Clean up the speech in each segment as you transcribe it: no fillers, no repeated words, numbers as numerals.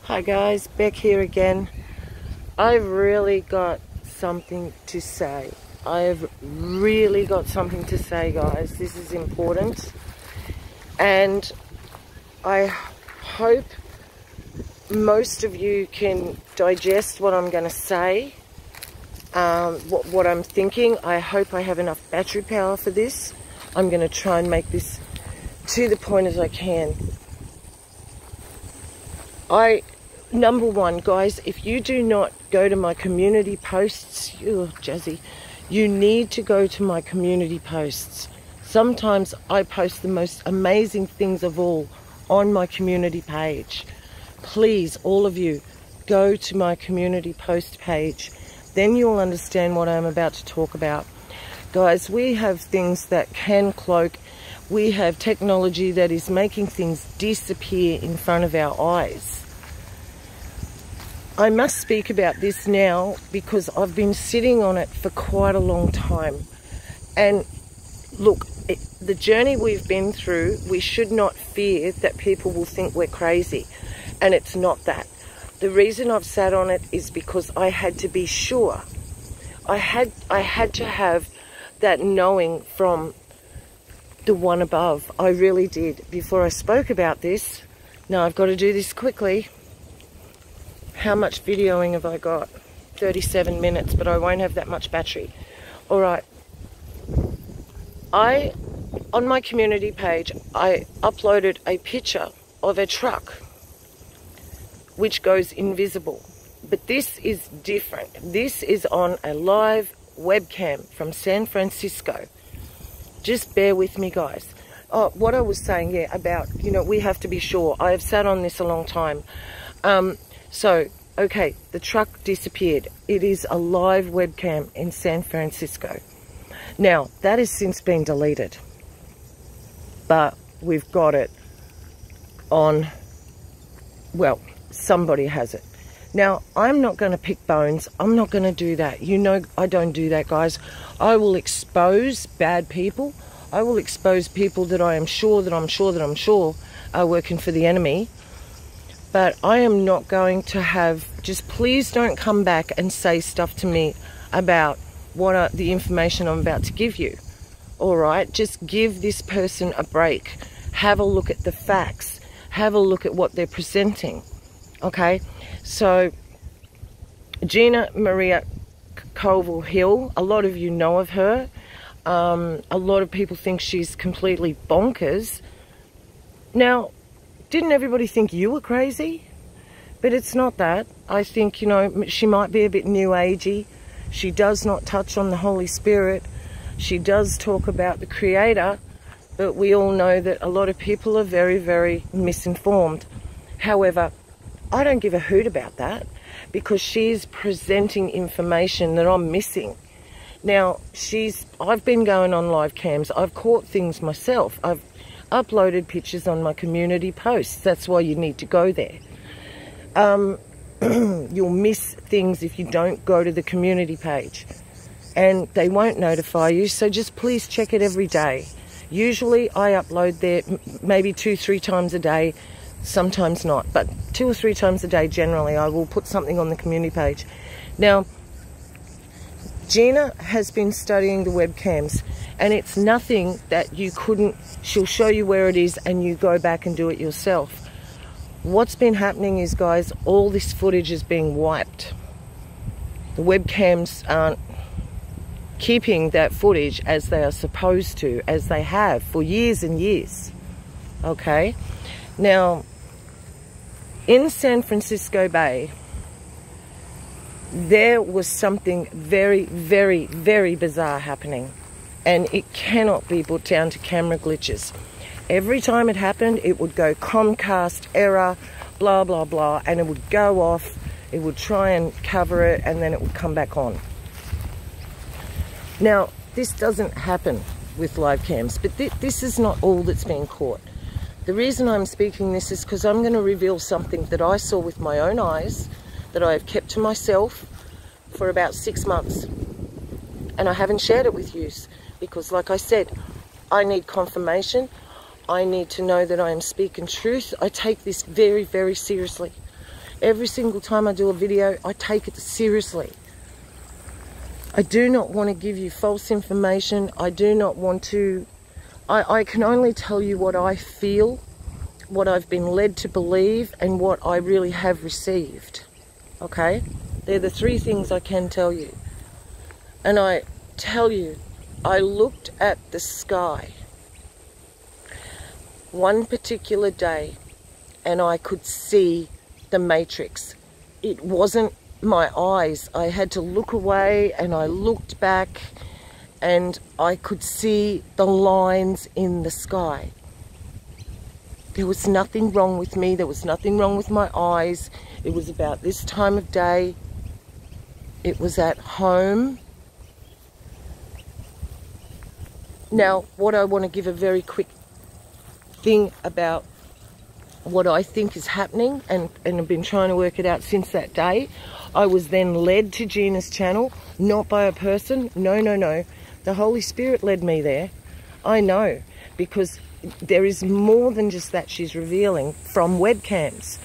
Hi guys, Beck here again. I've really got something to say. I've really got something to say, guys. This is important. And I hope most of you can digest what I'm going to say, what I'm thinking. I hope I have enough battery power for this. I'm going to try and make this to the point as I can. Number one, guys, if you do not go to my community posts, you need to go to my community posts. Sometimes I post the most amazing things of all on my community page. Please, all of you, go to my community post page. Then you'll understand what I'm about to talk about. Guys, we have things that can cloak. We have technology that is making things disappear in front of our eyes. I must speak about this now because I've been sitting on it for quite a long time. And look, the journey we've been through, we should not fear that people will think we're crazy. And it's not that. The reason I've sat on it is because I had to be sure. I had to have that knowing from the one above. I really did. Before I spoke about this, now I've got to do this quickly. How much videoing have I got? 37 minutes, but I won't have that much battery. All right. On my community page, I uploaded a picture of a truck which goes invisible. But this is different. This is on a live webcam from San Francisco. Just bear with me, guys. Oh, what I was saying, yeah, about, we have to be sure. I have sat on this a long time. So, okay, the truck disappeared. It is a live webcam in San Francisco. Now, that has since been deleted. But we've got it on, well, somebody has it. Now, I'm not going to pick bones. I'm not going to do that. I don't do that, guys. I will expose bad people. I will expose people that I'm sure are working for the enemy. But I am not going to have, just please don't come back and say stuff to me about the information I'm about to give you. All right? Just give this person a break. Have a look at the facts. Have a look at what they're presenting. Okay? So, Gina Maria Colville-Hill, a lot of you know of her. A lot of people think she's completely bonkers. Now, didn't everybody think you were crazy? But it's not that. I think, she might be a bit new agey. She does not touch on the Holy Spirit. She does talk about the Creator. But we all know that a lot of people are very, very misinformed. However, I don't give a hoot about that because she's presenting information that I'm missing. Now, I've been going on live cams. I've caught things myself. I've uploaded pictures on my community posts. That's why you need to go there. You'll miss things if you don't go to the community page. And they won't notify you, so just please check it every day. Usually I upload there maybe 2-3 times a day. Sometimes not, but 2 or 3 times a day generally I will put something on the community page. Now, Gina has been studying the webcams, and it's nothing that you couldn't, she'll show you where it is and you go back and do it yourself. What's been happening is, guys, all this footage is being wiped. The webcams aren't keeping that footage as they are supposed to, as they have for years and years. Okay? Now, in San Francisco Bay, there was something very, very, very bizarre happening. And it cannot be put down to camera glitches. Every time it happened, it would go Comcast error, blah, blah, blah, and it would go off. It would try and cover it, and then it would come back on. Now, this doesn't happen with live cams, but this is not all that's being caught. The reason I'm speaking this is because I'm going to reveal something that I saw with my own eyes, that I have kept to myself for about 6 months. And I haven't shared it with you because, like I said, I need confirmation. I need to know that I am speaking truth. I take this very, very seriously. Every single time I do a video, I take it seriously. I do not want to give you false information. I do not want to... I can only tell you what I feel, what I've been led to believe, and what I really have received. Okay? They're the three things I can tell you. And I tell you, I looked at the sky one particular day and I could see the matrix. It wasn't my eyes. I had to look away and I looked back and I could see the lines in the sky. There was nothing wrong with me. There was nothing wrong with my eyes. It was about this time of day. It was at home. Now, what I want to give a very quick thing about what I think is happening, and I've been trying to work it out since that day. I was then led to Gina's channel, not by a person. No, no, no. The Holy Spirit led me there. I know, because there is more than just that she's revealing from webcams.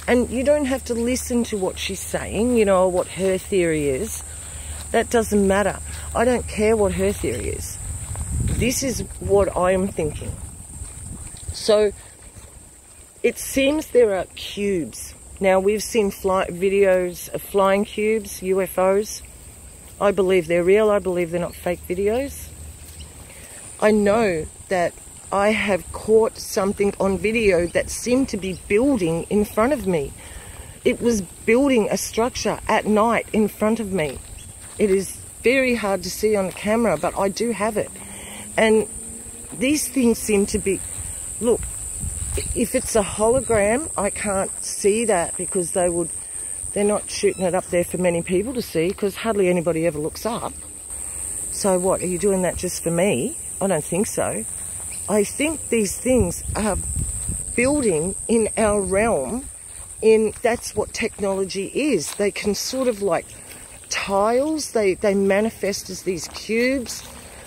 And you don't have to listen to what she's saying, you know, what her theory is. That doesn't matter. I don't care what her theory is. This is what I'm thinking. So, it seems there are cubes. Now, we've seen videos of flying cubes, UFOs. I believe they're real. I believe they're not fake videos. I know that I have caught something on video that seemed to be building in front of me. It was building a structure at night in front of me. It is very hard to see on the camera, but I do have it. And these things seem to be... Look, if it's a hologram, I can't see that because they're not shooting it up there for many people to see, because hardly anybody ever looks up. So what, are you doing that just for me? I don't think so. I think these things are building in our realm. That's what technology is. They can sort of like tiles. They manifest as these cubes.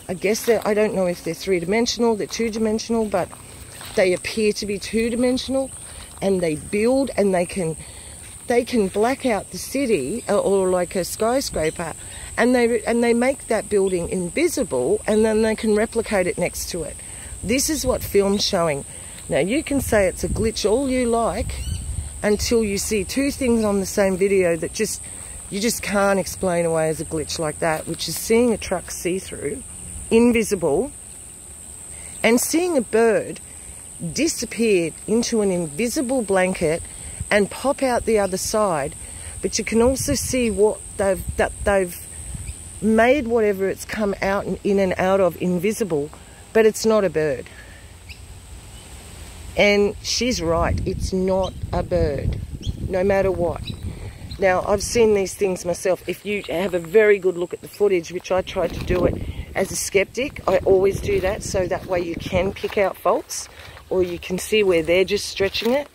I guess I don't know if they're three-dimensional, they're two-dimensional, but they appear to be two-dimensional, and they build, and they can black out the city or like a skyscraper, and they make that building invisible, and then they can replicate it next to it. This is what film's showing. Now, you can say it's a glitch all you like until you see two things on the same video that you just can't explain away as a glitch like that, which is seeing a truck see-through, invisible, and seeing a bird disappear into an invisible blanket and pop out the other side. But you can also see what they've made, whatever it's come out in and out of, invisible, but it's not a bird. And she's right, it's not a bird, no matter what. Now, I've seen these things myself. If you have a very good look at the footage, which I tried to do it as a skeptic, I always do that, so that way you can pick out faults, or you can see where they're just stretching it.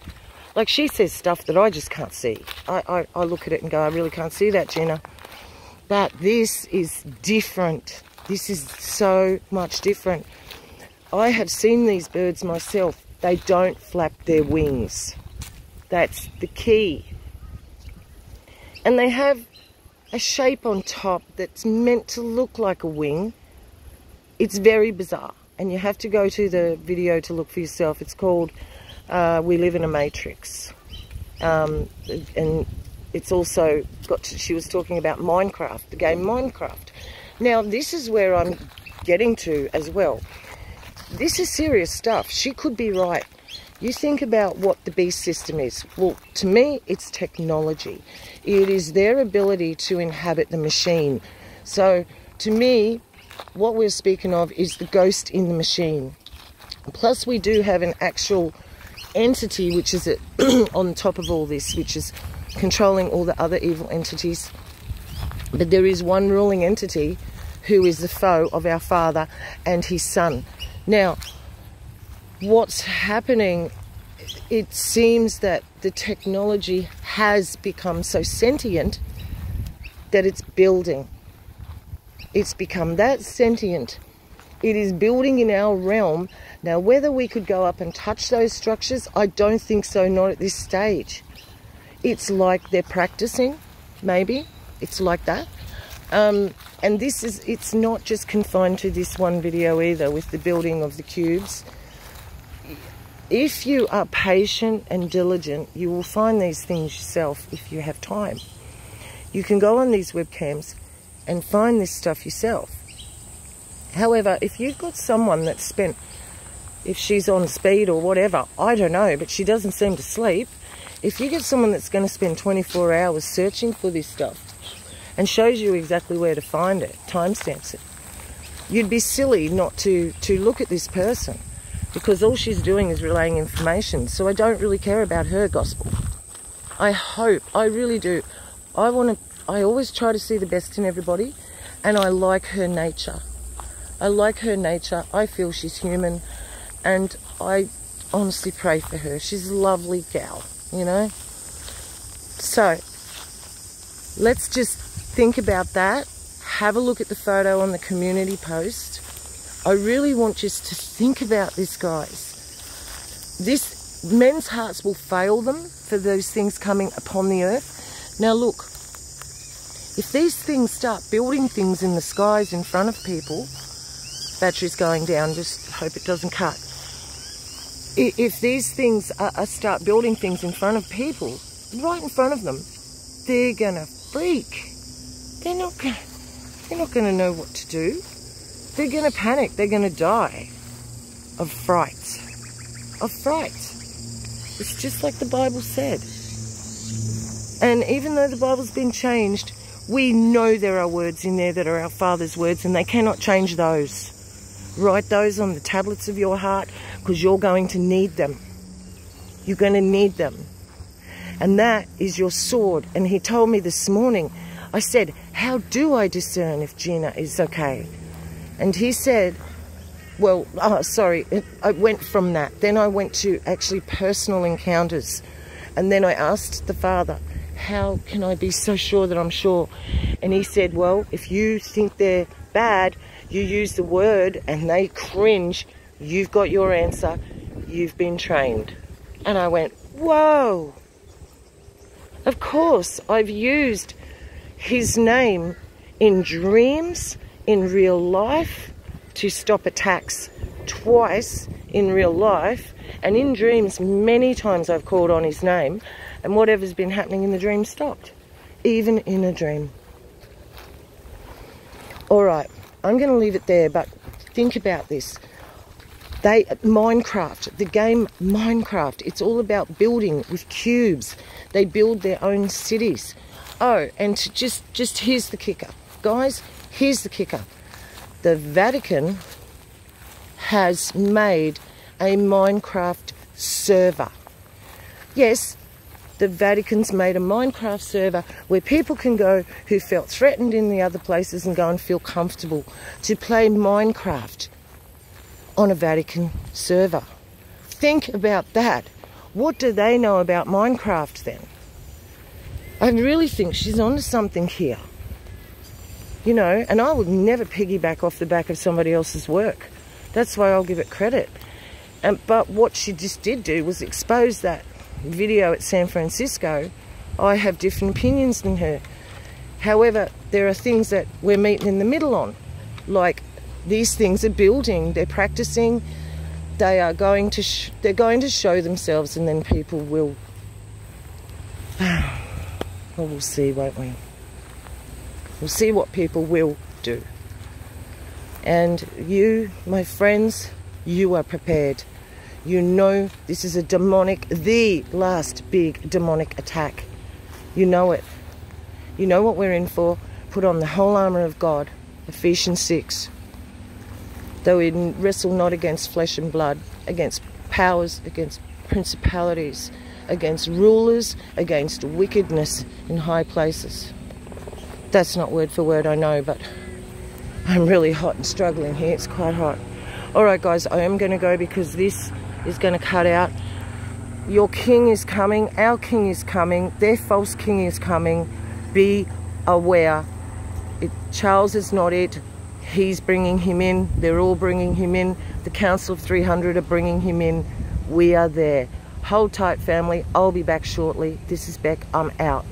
Like, she says stuff that I just can't see. I look at it and go, I really can't see that, Gina. But this is different. This is so much different. I have seen these birds myself. They don't flap their wings. That's the key. And they have a shape on top that's meant to look like a wing. It's very bizarre. And you have to go to the video to look for yourself. It's called We Live in a Matrix. And it's also got to, she was talking about Minecraft, the game Minecraft. Now, this is where I'm getting to as well. This is serious stuff. She could be right. You think about what the beast system is. Well, to me, it's technology. It is their ability to inhabit the machine. So, to me, what we're speaking of is the ghost in the machine. Plus, we do have an actual entity, which is on top of all this, which is controlling all the other evil entities. But there is one ruling entity who is the foe of our Father and his Son. Now, what's happening, it seems that the technology has become so sentient that it's building. It's become that sentient. It is building in our realm. Now, whether we could go up and touch those structures, I don't think so, not at this stage. it's like they're practicing, maybe. It's like that. And it's not just confined to this one video either, with the building of the cubes. If you are patient and diligent, you will find these things yourself if you have time. You can go on these webcams and find this stuff yourself. However, if you've got someone that's spent, if she's on speed or whatever, I don't know, but she doesn't seem to sleep. If you get someone that's going to spend 24 hours searching for this stuff and shows you exactly where to find it, timestamps it, you'd be silly not to look at this person, because all she's doing is relaying information. So I don't really care about her gospel. I hope, I really do. I always try to see the best in everybody, and I like her nature. I like her nature. I feel she's human, and I honestly pray for her. She's a lovely gal, you know. So let's just think about that. Have a look at the photo on the community post. I really want you to think about this, guys. Men's hearts will fail them for those things coming upon the earth. Now look, if these things start building things in the skies in front of people, battery's going down, just hope it doesn't cut. If these things start building things in front of people, right in front of them, they're gonna freak. They're not gonna know what to do. They're gonna panic. They're gonna die of fright. Of fright. It's just like the Bible said. And even though the Bible's been changed, we know there are words in there that are our Father's words, and they cannot change those. Write those on the tablets of your heart, because you're going to need them. You're going to need them. And that is your sword. And he told me this morning, I said, how do I discern if Gina is okay? And he said, well, I went from that. Then I went to actually personal encounters. And then I asked the Father, how can I be so sure that I'm sure? And he said, well, if you think they're bad, you use the word and they cringe, you've got your answer, you've been trained. And I went, whoa. Of course, I've used his name in dreams, in real life, to stop attacks twice in real life, and in dreams many times I've called on his name, and whatever's been happening in the dream stopped, even in a dream. All right, I'm going to leave it there, but think about this. Minecraft, the game Minecraft, it's all about building with cubes. They build their own cities. Oh, and just here's the kicker. Guys, here's the kicker. The Vatican has made a Minecraft server. Yes, the Vatican's made a Minecraft server where people can go who felt threatened in the other places and go and feel comfortable to play Minecraft on a Vatican server. Think about that. What do they know about Minecraft then? I really think she's onto something here. You know, and I would never piggyback off the back of somebody else's work. That's why I'll give it credit. But what she just did do was expose that video at San Francisco. I have different opinions than her. However, there are things that we're meeting in the middle on. Like, these things are building, they're practicing, they are going to they're going to show themselves, and then people will well, we'll see, won't we? We'll see what people will do. And you, my friends, you are prepared. You know this is the last big demonic attack. You know it. You know what we're in for. Put on the whole armour of God. Ephesians 6. Though we wrestle not against flesh and blood, against powers, against principalities, against rulers, against wickedness in high places. That's not word for word, I know, but I'm really hot and struggling here. It's quite hot. All right, guys, I am going to go because this is going to cut out. Your king is coming. Our king is coming. Their false king is coming. Be aware. Charles is not it. He's bringing him in. They're all bringing him in. The Council of 300 are bringing him in. We are there. Hold tight, family. I'll be back shortly. This is Beck. I'm out.